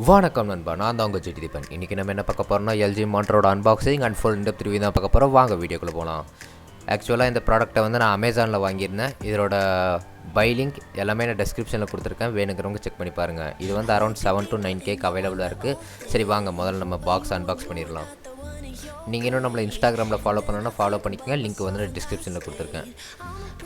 வணக்கம் நண்பா, நான் தான் உங்கள் ஜிடிதீபன். இன்றைக்கி நம்ம என்ன பார்க்க போகிறோம்னா LG மானிட்டரோட unboxing and full in depth review தான் பார்க்க போகிறோம். வாங்க வீடியோக்குள்ளே போகலாம். ஆக்சுவலாக இந்த ப்ராடக்ட்டை வந்து நான் அமேசானில் வாங்கியிருந்தேன். இதோட பை லிங்க் எல்லாமே நான் டிஸ்கிரிப்ஷனில் கொடுத்துருக்கேன், வேணுங்கிறவங்க செக் பண்ணி பாருங்கள். இது வந்து அரௌண்ட் 7 to 9K அவைலபிளாக இருக்குது. சரி வாங்க முதல்ல நம்ம பாக்ஸ் அன்பாக்ஸ் பண்ணிடலாம். நீங்கள் இன்னும் நம்மளை இன்ஸ்டாகிராமில் ஃபாலோ பண்ணணும்னா ஃபாலோ பண்ணிக்கோங்க, லிங்க் வந்து நான் டிஸ்கிரிப்ஷனில் கொடுத்துருக்கேன்.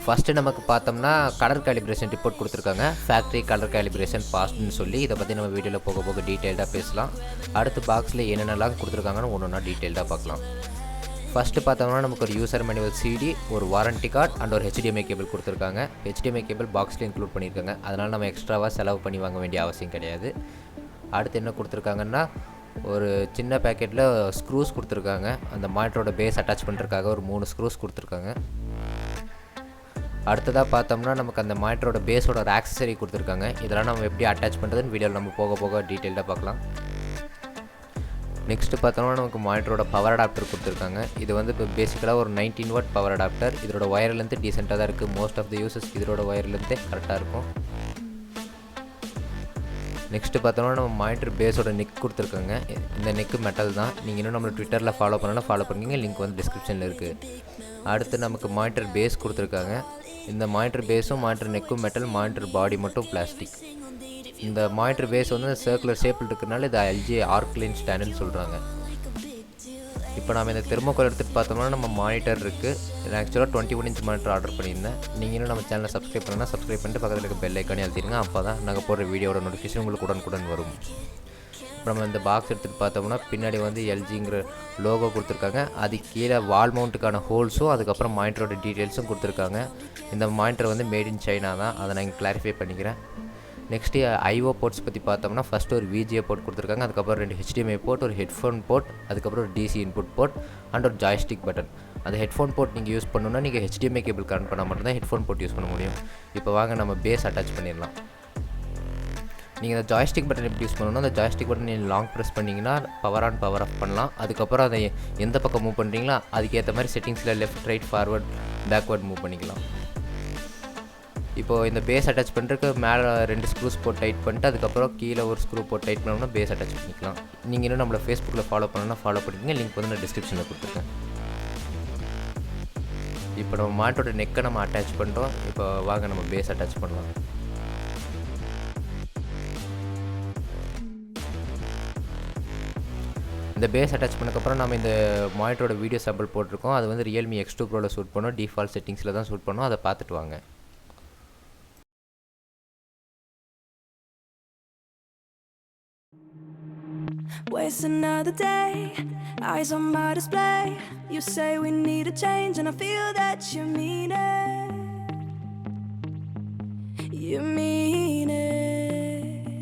ஃபஸ்ட்டு நமக்கு பார்த்தோம்னா கலர் கேலிப்ரேஷன் ரிப்போர்ட் கொடுத்துருக்காங்க, ஃபேக்ட்ரி கலர் கேலிப்ரேஷன் பாஸ்ட்னு சொல்லி. இதை பற்றி நம்ம வீடியோவில் போக போக டீட்டெயில்டாக பேசலாம். அடுத்து பாக்ஸில் என்னென்னலாம் கொடுத்துருக்காங்கன்னு ஒன்று ஒன்றா டீட்டெயில்டாக பார்க்கலாம். ஃபஸ்ட்டு பார்த்தோம்னா நமக்கு ஒரு யூசர் மேனுவல் CD, ஒரு வாரண்டி கார்டு அண்ட் ஒரு HDMI கேபிள் கொடுத்துருக்காங்க. HDMI கேபிள் பாக்ஸில் இன்க்ளூட் பண்ணியிருக்காங்க, அதனால் நம்ம எக்ஸ்ட்ராவாக செலவு பண்ணி வாங்க வேண்டிய அவசியம் கிடையாது. அடுத்து என்ன கொடுத்துருக்காங்கன்னா ஒரு சின்ன பேக்கெட்டில் ஸ்க்ரூஸ் கொடுத்துருக்காங்க. அந்த மானிட்டரோட பேஸ் அட்டாச் பண்ணுறதுக்காக ஒரு 3 ஸ்க்ரூஸ் கொடுத்துருக்காங்க. அடுத்ததாக பார்த்தோம்னா நமக்கு அந்த மானிட்டரோட பேஸோட ஒரு ஆக்சசரி கொடுத்துருக்காங்க. இதெல்லாம் நம்ம எப்படி அட்டாச் பண்ணுறதுன்னு வீடியோவில் நம்ம போக போக டீட்டெயில்டாக பார்க்கலாம். நெக்ஸ்ட்டு பார்த்தோம்னா நமக்கு மானிட்டரோட பவர் அடாப்டர் கொடுத்துருக்காங்க. இது வந்து இப்போ பேசிக்கலாக ஒரு 19 வாட் பவர் அடாப்டர். இதோட ஒயர் லென்த்து டீசெண்டாக தான் இருக்குது. மோஸ்ட் ஆஃப் த யூசர்ஸ் இதோட ஒயர் லென்த்தே கரெக்டாக இருக்கும். நெக்ஸ்ட்டு பார்த்தோம்னா நம்ம மானிட்டர் பேஸோட நெக் கொடுத்துருக்காங்க. இந்த நெக்கு மெட்டல் தான். நீங்கள் இன்னும் நம்மளை ட்விட்டரில் ஃபாலோ பண்ணலாம், ஃபாலோ பண்ணிங்க, லிங்க் வந்து டிஸ்கிரிப்ஷனில் இருக்குது. அடுத்து நமக்கு மானிட்டர் பேஸ் கொடுத்துருக்காங்க. இந்த மானிட்டர் பேஸும் மானிட்டர் நெக்கும் மெட்டல், மானிட்டர் பாடி மட்டும் பிளாஸ்டிக். இந்த மானிட்டர் பேஸ் வந்து சர்க்குலர் ஷேப்பில் இருக்கிறனால இது LG ஆர்க்லைன் ஸ்டாண்டுன்னு சொல்கிறாங்க. இப்போ நம்ம இந்த தெர்மோகோல் எடுத்துகிட்டு பார்த்தோம்னா நம்ம மானிட்டர் இருக்குது. நான் ஆக்சுவலாக 21 இன்ச் மானிட்டர் ஆர்டர் பண்ணியிருந்தேன். நீங்கள் இன்னும் நம்ம சேனலை சப்ஸ்கிரைப் பண்ணால் சப்ஸ்கிரைப் பண்ணிட்டு பக்கத்தில் இருக்க பெல் ஐக்கானே அழுத்திடுங்க. அப்போ தான் நாங்கள் போடுற வீடியோட நோட்டிஃபிகேஷன் உங்களுக்கு உடனுக்குடன் வரும். இப்போ நம்ம இந்த பாக்ஸ் எடுத்துகிட்டு பார்த்தோம்னா பின்னாடி வந்து LGங்கிற லோகோ கொடுத்துருக்காங்க. அது கீழே வால் மவுண்ட்டுக்கான ஹோல்ஸும் அதுக்கப்புறம் மானிட்டரோட டீட்டெயில்ஸும் கொடுத்துருக்காங்க. இந்த மானிட்டர் வந்து மேட் இன் சைனா தான், அதை நான் இங்கே கிளாரிஃபை பண்ணிக்கிறேன். நெக்ஸ்ட்டு IO போர்ட்ஸ் பற்றி பார்த்தோம்னா ஃபஸ்ட்டு ஒரு VGA போர்ட் கொடுத்துருக்காங்க. அதுக்கப்புறம் 2 HDMI போர்ட், ஒரு ஹெட்ஃபோன் போர்ட், அதுக்கப்புறம் ஒரு DC இன்புட் போர்ட் அண்ட் ஒரு ஜாய்ஸ்டிக் பட்டன். அந்த ஹெட்ஃபோன் போர்ட் நீங்கள் யூஸ் பண்ணணுன்னா நீங்கள் HDMI கேபிள் கனெக்ட் பண்ணால் மட்டும்தான் ஹெட்ஃபோன் போர்ட் யூஸ் பண்ண முடியும். இப்போ வாங்க நம்ம பேஸ் அட்டாச் பண்ணிடலாம். நீங்கள் அந்த ஜாய்ஸ்டிக் பட்டன் எப்படி யூஸ் பண்ணணும்னா, அந்த ஜாய்ஸ்டிக் பட்டன் நீங்கள் லாங் ப்ரெஸ் பண்ணிங்கன்னா பவர் ஆன் பவர் ஆஃப் பண்ணலாம். அதுக்கப்புறம் அதை எந்த பக்கம் மூவ் பண்ணுறீங்களோ அதுக்கேற்ற மாதிரி செட்டிங்ஸில் left right forward backward move பண்ணிக்கலாம். இப்போது இந்த பேஸ் அட்டாச் பண்ணுறதுக்கு மேலே 2 ஸ்க்ரூஸ் போட்டு டைட் பண்ணிட்டு அதுக்கப்புறம் கீழே ஒரு ஸ்க்ரூ போட்டு டைட் பண்ணோம்னா பேஸ் அட்டாச் பண்ணிக்கலாம். நீங்கள் இன்னும் நம்மளை ஃபேஸ்புக்கில் ஃபாலோ பண்ணணும்னா ஃபாலோ பண்ணிக்கங்க, லிங்க் வந்து நான் டிஸ்கிரிப்ஷனில் கொடுத்துருக்கேன். இப்போ நம்ம மாட்டோட நெக்கை நம்ம அட்டாச் பண்ணுறோம். இப்போ வாங்க நம்ம பேஸ் அட்டாச் பண்ணலாம். இந்த பேஸ் அட்டாச் பண்ணக்கப்புறம் நம்ம இந்த மானிட்டரோட வீடியோ சாம்பிள் போட்டிருக்கோம். அது வந்து Realme X2 Proவில் ஷூட் பண்ணோம். டிஃபால்ட் செட்டிங்ஸில் தான் ஷூட் பண்ணோம், அதை பார்த்துட்டு வாங்க. Waste another day, eyes on my display. You say we need a change and I feel that you mean it. You mean it.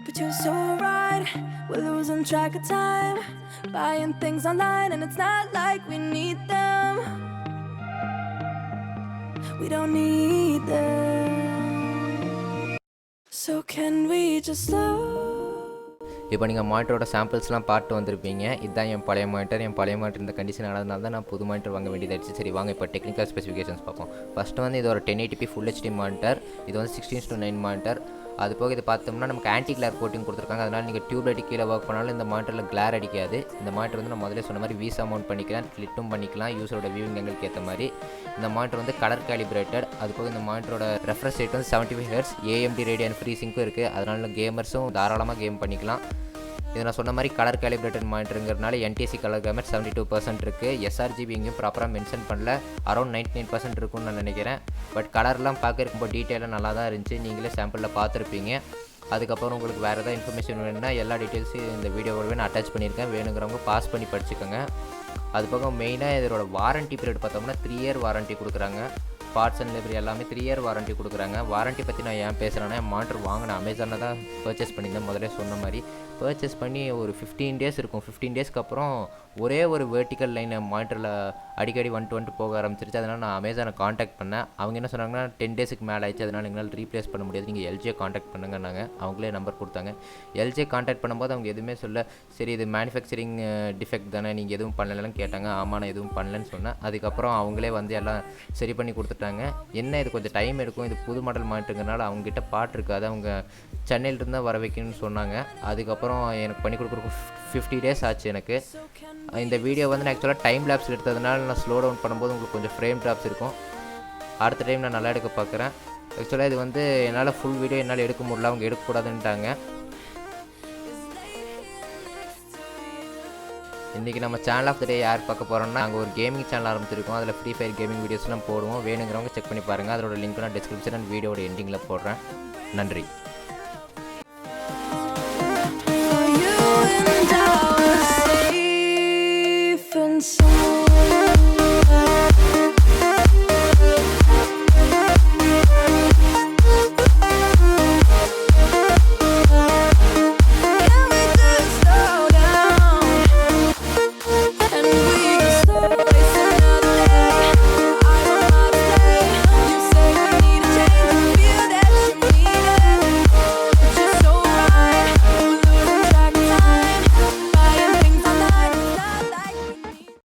But you're so right, we're losing track of time, buying things online and it's not like we need them. We don't need them. So can we just love? இப்போ நீங்கள் மானிட்டரோட சாம்பிள்ஸ்லாம் பார்த்து வந்திருப்பீங்க. இதுதான் என் பழைய monitor. என் பழைய monitor இந்த condition ஆனதுனால தான் நான் புது மானிட்டர் வாங்க வேண்டியதாகிடுச்சு. சரி வாங்க இப்போ டெக்னிக்கல் ஸ்பெசிஃபிகேஷன்ஸ் பார்ப்போம். ஃபஸ்ட்டு வந்து இது ஒரு 1080p ஃபுல் HD மானிட்டர். இது வந்து 16:9 மானிட்டர். அது போக இது பார்த்தோம்னா நமக்கு ஆன்டி கிளார் கோட்டிங் கொடுத்துருக்காங்க. அதனால் நீங்கள் டியூப் லைட் கீழே ஒர்க் பண்ணாலும் இந்த மானிட்டரில் கிளார் அடிக்காது. இந்த மானிட்டர் வந்து நான் முதல்ல சொன்ன மாதிரி வீசா மவுண்ட் பண்ணிக்கலாம், கிளிட்டும் பண்ணிக்கலாம், யூஸரோட வியூவிங் எங்களுக்கு ஏற்ற மாதிரி. இந்த மானிட்டர் வந்து கலர் கேலிப்ரேட்டட். அது போக இந்த மானிட்டரோட ரெஃப்ரெஷ் ரேட் வந்து 75 Hz, AMD ரேடியன் ஃப்ரீ சிங்க்கும் இருக்குது. அதனால் கேமர்ஸும் தாராளமாக கேம் பண்ணிக்கலாம். இது நான் சொன்ன மாதிரி கலர் கேலிப்ரேட்டட் மானிட்டருங்கிறதுனால NTSC கலர் கேமர் 72% இருக்குது. sRGB எங்கேயும் ப்ராப்பராக மென்ஷன் பண்ணல. அரௌண்ட் 99% இருக்குன்னு நான் நினைக்கிறேன். பட் கலர்லாம் பார்க்க ரொம்ப டீட்டெயிலாக நல்லா தான் இருந்துச்சு. நீங்களே சாம்பிளில் பார்த்துருப்பீங்க. அதுக்கப்புறம் உங்களுக்கு வேறு எதாவது இன்ஃபர்மேஷன் வேணும்னா எல்லா டீட்டெயில்ஸும் இந்த வீடியோவோடவே நான் அட்டாச் பண்ணியிருக்கேன், வேணுங்கிறவங்க பாஸ் பண்ணி படிச்சுக்கோங்க. அது போக மெயினாக இதோட வாரண்ட்டி பீரியட் பார்த்தோம்னா 3 year வாரண்ட்டி கொடுக்குறாங்க. பார்ட்ஸ் அண்ட் டெலிவரி எல்லாமே 3 year வாரண்ட்டி கொடுக்குறாங்க. வாரண்ட்டி பற்றி நான் ஏன் பேசுகிறேன்னா, மானிட்டர் வாங்கினேன் அமேசானில் தான் பர்ச்சேஸ் பண்ணியிருந்தேன். முதல்ல சொன்ன மாதிரி பர்ச்சேஸ் பண்ணி ஒரு 15 days இருக்கும். 15 daysக்கு அப்புறம் ஒரே ஒரு வெர்டிக்கல் லைன் மானிட்டரில் அடிக்கடி வந்துட்டு போக ஆரம்பிச்சிருச்சு. அதனால் நான் அமேசானை காண்டாக்ட் பண்ணேன். அவங்க என்ன சொன்னாங்கன்னா 10 daysக்கு மேலே ஆயிடுச்சு, அதனால் எங்களால் ரீப்ளேஸ் பண்ண முடியாது, நீங்கள் LGயை காண்டாக்ட் பண்ணுங்கன்னாங்க. அவங்களே நம்பர் கொடுத்தாங்க. LGயை காண்டாக்ட் பண்ணும்போது அவங்க எதுவுமே சொல்ல, சரி இது மேனுஃபேக்சரிங் டிஃபெக்ட் தானே, நீங்கள் எதுவும் பண்ணலன்னு கேட்டாங்க. ஆமாம் நான் எதுவும் பண்ணலன்னு சொன்னேன். அதுக்கப்புறம் அவங்களே வந்து எல்லாம் சரி பண்ணி கொடுத்துட்டாங்க. கொடுத்துட்டாங்க. என்ன இது கொஞ்சம் டைம் எடுக்கும், இது புது மாடல் மானிட்டருங்கனால அவங்ககிட்ட பார்ட் இருக்காது, அவங்க சென்னையிலிருந்து வர வைக்கணும்னு சொன்னாங்க. அதுக்கப்புறம் எனக்கு பண்ணி கொடுக்குறதுக்கு 50 டேஸ் ஆச்சு எனக்கு. இந்த வீடியோ வந்து நான் ஆக்சுவலாக டைம் லேப்ஸ் எடுத்ததுனால நான் ஸ்லோ டவுன் பண்ணும்போது உங்களுக்கு கொஞ்சம் ஃப்ரேம் ட்ராப்ஸ் இருக்கும். அடுத்த டைம் நான் நல்லா எடுக்க பார்க்குறேன். ஆக்சுவலாக இது வந்து என்னால் ஃபுல் வீடியோ என்னால் எடுக்க முடியல, அவங்க எடுக்கக்கூடாதுன்ட்டாங்க. இன்றைக்கி நம்ம சேனல் ஆஃப் த டே யார் பார்க்க போகிறோம்னா, நாங்கள் ஒரு கேமிங் சேனல் ஆரம்பிச்சிருக்கோம். அதில் ஃப்ரீ ஃபயர் கேமிங் வீடியோஸ்லாம் போடுவோம். வேணுங்கிறவங்க செக் பண்ணி பாருங்கள். அதோட லிங்க் நான் டிஸ்கிரிப்ஷன் அண்ட் வீடியோட எண்டிங்கில் போடுறேன். நன்றி. For you and I were safe and sound.